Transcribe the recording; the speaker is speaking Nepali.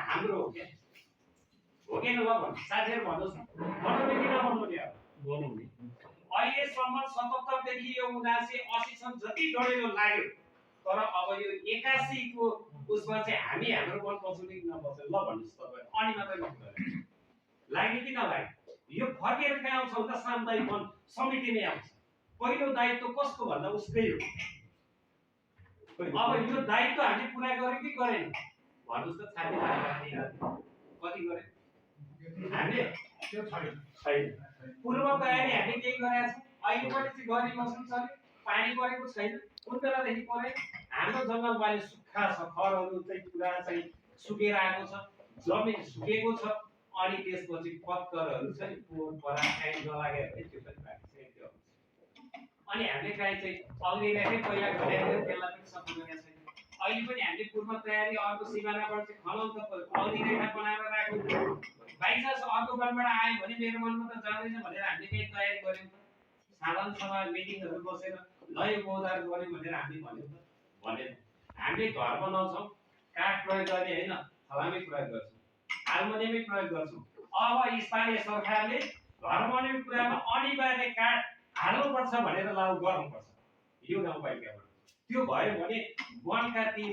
हाम्रो हो क्या हो कि ल भन्नु साथीहरू भन्नुहोस् न बनाउने कि नबनाउने अब बनाउने अहिलेसम्म 77 देखि यो 79 सम्म जति डढेलो लाग्यो तर अब यो 81 को उसमा चाहिँ हामी हाम्रो मन पछौँ कि नपछौँ ल भन्नुहोस् तपाईँ अनि मात्रै म लाग्यो कि नलाग्यो यो फर्केर कहाँ आउँछ भन्दा सामुदायिक वन समिति नै आउँछ पहिलो दायित्व कसको भन्दा उसकै हो अब यो दायित्व हामीले पुरा गर्यौँ कि गरेन भन्नुहोस् त साथीभाइहरूले कति गरे हामीले त्यो छैन पूर्व तयारी हामीले केही गरेका छौँ अहिले पनि चाहिँ गरिबस्नु छ पानी परेको छैन कुन बेलादेखि परे हाम्रो जङ्गलबारी सुक्खा छ खरहरू चाहिँ पुरा चाहिँ सुकेर आएको छ जमिन सुकेको छ अनि त्यसपछि पत्करहरू चाहिँ पोहोर परा काहीँ नलागेर त्यो पनि बाँकी छ त्यो अनि हामीले काहीँ चाहिँ अग्निदेखि पहिला गरेर त्यसलाई पनि सक्नु गरेका छैन अहिले पनि हामीले पूर्व तयारी अर्को सिमानाबाट चाहिँ खनन अग्निरेखा बनाएर राख्नु बाइचान्स अर्को वनबाट आयो भने मेरो मनमा त जाँदैछ भनेर हामीले केही तयारी गर्यौँ साधारण सभा मिटिङहरू बसेर लय बौद्धार गर्यौँ भनेर हामीले भन्यौँ त भनेन हामीले घर बनाउँछौँ काठ प्रयोग गर्ने होइन फलामे प्रयोग गर्छौँ हालमोनियमै प्रयोग गर्छौँ अब स्थानीय सरकारले घर बनाउने कुरामा अनिवार्य काठ हाल्नुपर्छ भनेर लागू गर्नुपर्छ यो गाउँपालिकाबाट त्यो भयो भने वनका ती